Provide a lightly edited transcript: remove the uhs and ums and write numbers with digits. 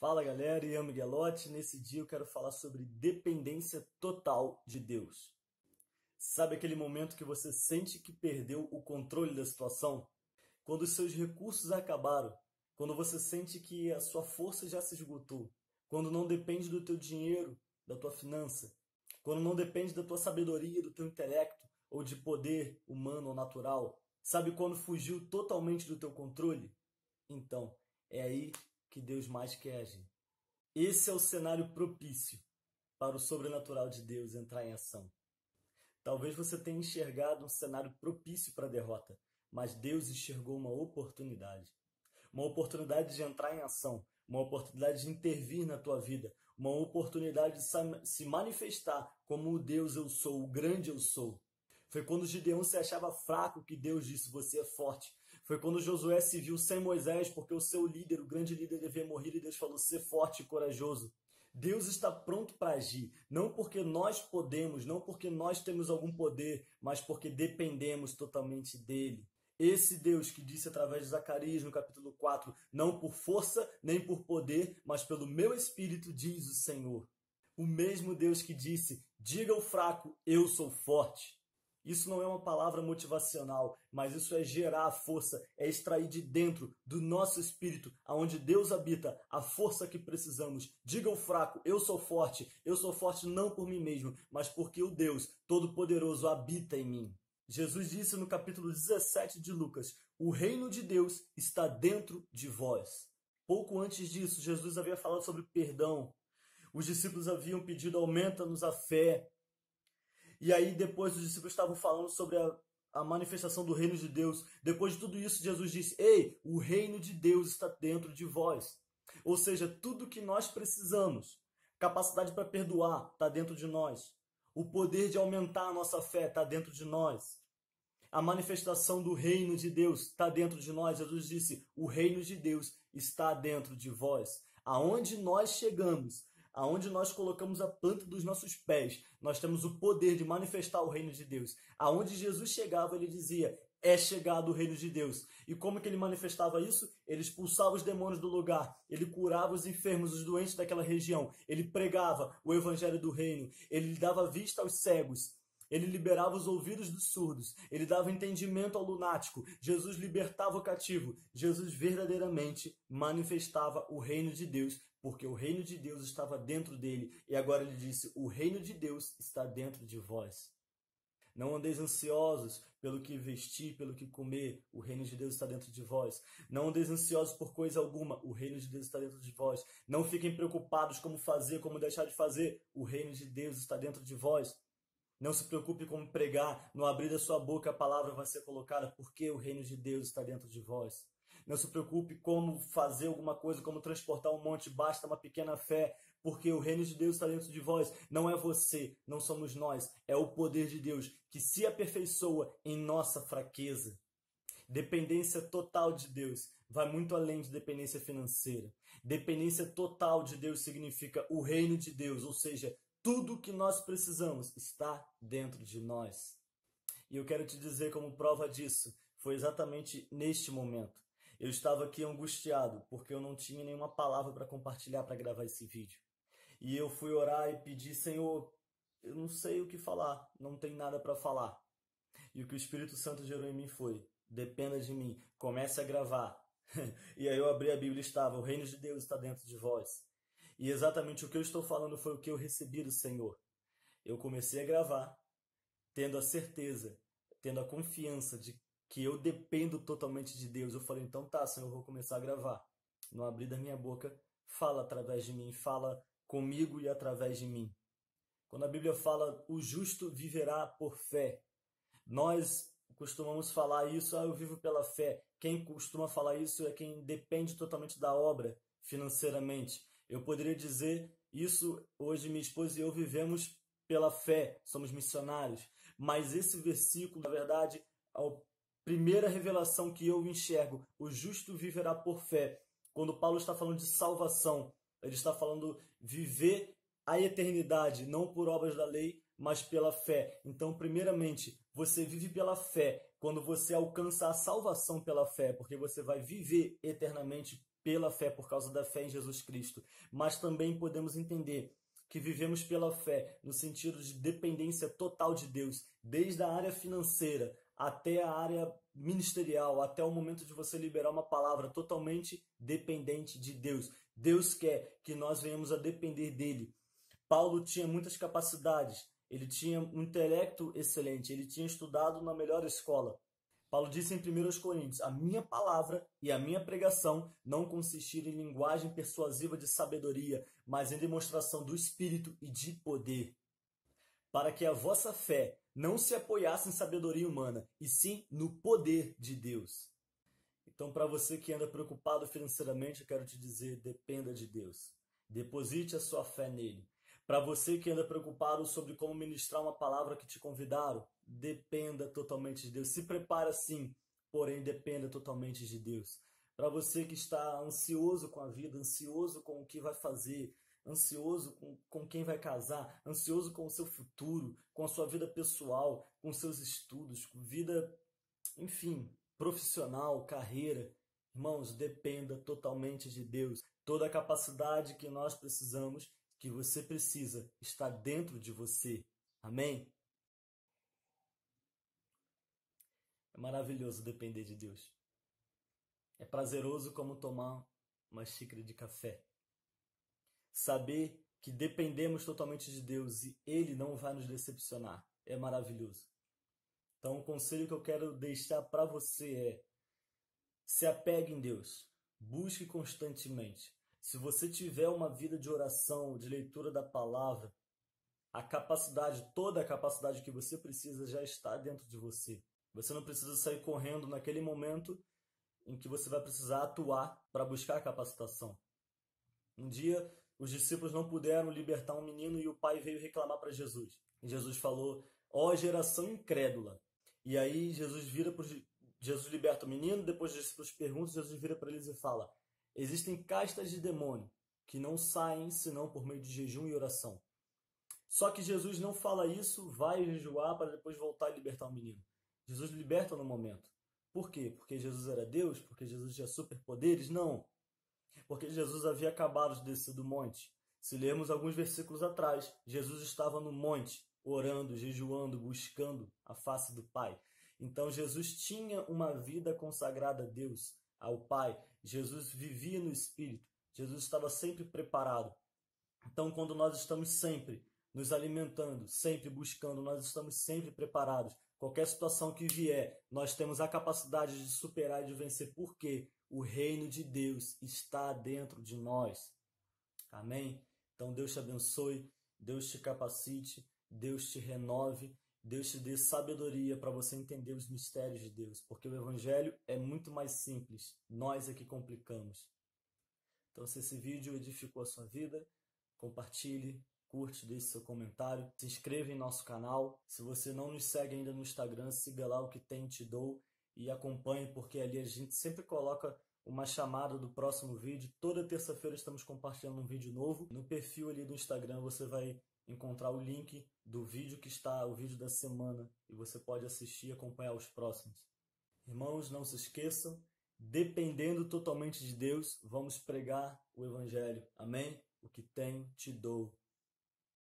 Fala galera, Ian Miguelotti. Nesse dia eu quero falar sobre dependência total de Deus. Sabe aquele momento que você sente que perdeu o controle da situação? Quando os seus recursos acabaram, quando você sente que a sua força já se esgotou, quando não depende do teu dinheiro, da tua finança, quando não depende da tua sabedoria, do teu intelecto ou de poder humano ou natural. Sabe quando fugiu totalmente do teu controle? Então, é aí que Deus mais quer agir. Esse é o cenário propício para o sobrenatural de Deus entrar em ação. Talvez você tenha enxergado um cenário propício para a derrota, mas Deus enxergou uma oportunidade. Uma oportunidade de entrar em ação, uma oportunidade de intervir na tua vida, uma oportunidade de se manifestar como o Deus eu sou, o grande eu sou. Foi quando Gideão se achava fraco que Deus disse, você é forte. Foi quando Josué se viu sem Moisés, porque o seu líder, o grande líder, havia morrido, e Deus falou, ser forte e corajoso. Deus está pronto para agir, não porque nós podemos, não porque nós temos algum poder, mas porque dependemos totalmente dele. Esse Deus que disse através de Zacarias no capítulo 4, não por força nem por poder, mas pelo meu espírito, diz o Senhor. O mesmo Deus que disse, diga ao fraco, eu sou forte. Isso não é uma palavra motivacional, mas isso é gerar a força, é extrair de dentro do nosso espírito, aonde Deus habita, a força que precisamos. Diga ao fraco, eu sou forte não por mim mesmo, mas porque o Deus Todo-Poderoso habita em mim. Jesus disse no capítulo 17 de Lucas, o reino de Deus está dentro de vós. Pouco antes disso, Jesus havia falado sobre perdão. Os discípulos haviam pedido, aumenta-nos a fé. E aí depois os discípulos estavam falando sobre a manifestação do reino de Deus. Depois de tudo isso, Jesus disse, ei, o reino de Deus está dentro de vós. Ou seja, tudo que nós precisamos, capacidade para perdoar está dentro de nós. O poder de aumentar a nossa fé está dentro de nós. A manifestação do reino de Deus está dentro de nós. Jesus disse, o reino de Deus está dentro de vós. Aonde nós chegamos, aonde nós colocamos a planta dos nossos pés, nós temos o poder de manifestar o reino de Deus. Aonde Jesus chegava, ele dizia, é chegado o reino de Deus. E como que ele manifestava isso? Ele expulsava os demônios do lugar, ele curava os enfermos, os doentes daquela região, ele pregava o evangelho do reino, ele dava vista aos cegos, ele liberava os ouvidos dos surdos, ele dava entendimento ao lunático, Jesus libertava o cativo, Jesus verdadeiramente manifestava o reino de Deus, porque o reino de Deus estava dentro dele, e agora ele disse, o reino de Deus está dentro de vós. Não andeis ansiosos pelo que vestir, pelo que comer, o reino de Deus está dentro de vós. Não andeis ansiosos por coisa alguma, o reino de Deus está dentro de vós. Não fiquem preocupados como fazer, como deixar de fazer, o reino de Deus está dentro de vós. Não se preocupe como pregar, no abrir da sua boca a palavra vai ser colocada, porque o reino de Deus está dentro de vós. Não se preocupe como fazer alguma coisa, como transportar um monte, basta uma pequena fé, porque o reino de Deus está dentro de vós. Não é você, não somos nós, é o poder de Deus que se aperfeiçoa em nossa fraqueza. Dependência total de Deus vai muito além de dependência financeira. Dependência total de Deus significa o reino de Deus, ou seja, tudo o que nós precisamos está dentro de nós. E eu quero te dizer como prova disso, foi exatamente neste momento. Eu estava aqui angustiado, porque eu não tinha nenhuma palavra para compartilhar, para gravar esse vídeo. E eu fui orar e pedir, Senhor, eu não sei o que falar, não tem nada para falar. E o que o Espírito Santo gerou em mim foi, dependa de mim, comece a gravar. E aí eu abri a Bíblia e estava, o reino de Deus está dentro de vós. E exatamente o que eu estou falando foi o que eu recebi do Senhor. Eu comecei a gravar, tendo a certeza, tendo a confiança de que eu dependo totalmente de Deus. Eu falei, então tá, Senhor, eu vou começar a gravar. No abrir da minha boca, fala através de mim, fala comigo e através de mim. Quando a Bíblia fala, o justo viverá por fé. Nós costumamos falar isso, eu vivo pela fé. Quem costuma falar isso é quem depende totalmente da obra financeiramente. Eu poderia dizer isso, hoje minha esposa e eu vivemos pela fé, somos missionários. Mas esse versículo, na verdade, é a primeira revelação que eu enxergo. O justo viverá por fé. Quando Paulo está falando de salvação, ele está falando viver a eternidade, não por obras da lei, mas pela fé. Então, primeiramente, você vive pela fé quando você alcança a salvação pela fé, porque você vai viver eternamente pela fé, por causa da fé em Jesus Cristo. Mas também podemos entender que vivemos pela fé no sentido de dependência total de Deus, desde a área financeira até a área ministerial, até o momento de você liberar uma palavra, totalmente dependente de Deus. Deus quer que nós venhamos a depender dele. Paulo tinha muitas capacidades, ele tinha um intelecto excelente, ele tinha estudado na melhor escola. Paulo disse em 1 Coríntios: a minha palavra e a minha pregação não consistiram em linguagem persuasiva de sabedoria, mas em demonstração do Espírito e de poder, para que a vossa fé não se apoiasse em sabedoria humana, e sim no poder de Deus. Então, para você que anda preocupado financeiramente, eu quero te dizer: dependa de Deus. Deposite a sua fé nele. Para você que anda preocupado sobre como ministrar uma palavra que te convidaram, dependa totalmente de Deus. Se prepara sim, porém dependa totalmente de Deus. Para você que está ansioso com a vida, ansioso com o que vai fazer, ansioso com quem vai casar, ansioso com o seu futuro, com a sua vida pessoal, com seus estudos, com vida, enfim, profissional, carreira. Irmãos, dependa totalmente de Deus. Toda a capacidade que nós precisamos, que você precisa, está dentro de você. Amém? É maravilhoso depender de Deus. É prazeroso como tomar uma xícara de café. Saber que dependemos totalmente de Deus e Ele não vai nos decepcionar. É maravilhoso. Então, o conselho que eu quero deixar para você é: se apegue em Deus. Busque constantemente. Se você tiver uma vida de oração, de leitura da palavra, a capacidade, toda a capacidade que você precisa já está dentro de você. Você não precisa sair correndo naquele momento em que você vai precisar atuar para buscar a capacitação. Um dia, os discípulos não puderam libertar um menino e o pai veio reclamar para Jesus. E Jesus falou: ó geração incrédula. E aí Jesus liberta o menino, depois os discípulos perguntam, Jesus vira para eles e fala: existem castas de demônio que não saem senão por meio de jejum e oração. Só que Jesus não fala isso, vai jejuar para depois voltar e libertar o menino. Jesus liberta no momento. Por quê? Porque Jesus era Deus? Porque Jesus tinha superpoderes? Não. Porque Jesus havia acabado de descer do monte. Se lermos alguns versículos atrás, Jesus estava no monte, orando, jejuando, buscando a face do Pai. Então Jesus tinha uma vida consagrada a Deus, ao Pai. Jesus vivia no Espírito. Jesus estava sempre preparado. Então, quando nós estamos sempre nos alimentando, sempre buscando, nós estamos sempre preparados. Qualquer situação que vier, nós temos a capacidade de superar e de vencer, porque o reino de Deus está dentro de nós. Amém? Então Deus te abençoe, Deus te capacite, Deus te renove, Deus te dê sabedoria para você entender os mistérios de Deus, porque o Evangelho é muito mais simples, nós é que complicamos. Então, se esse vídeo edificou a sua vida, compartilhe, curte, deixe seu comentário, se inscreva em nosso canal. Se você não nos segue ainda no Instagram, siga lá o que tem te dou e acompanhe, porque ali a gente sempre coloca uma chamada do próximo vídeo. Toda terça-feira estamos compartilhando um vídeo novo. No perfil ali do Instagram você vai encontrar o link do vídeo que está, o vídeo da semana, e você pode assistir e acompanhar os próximos. Irmãos, não se esqueçam, dependendo totalmente de Deus, vamos pregar o Evangelho. Amém? O que tem te dou.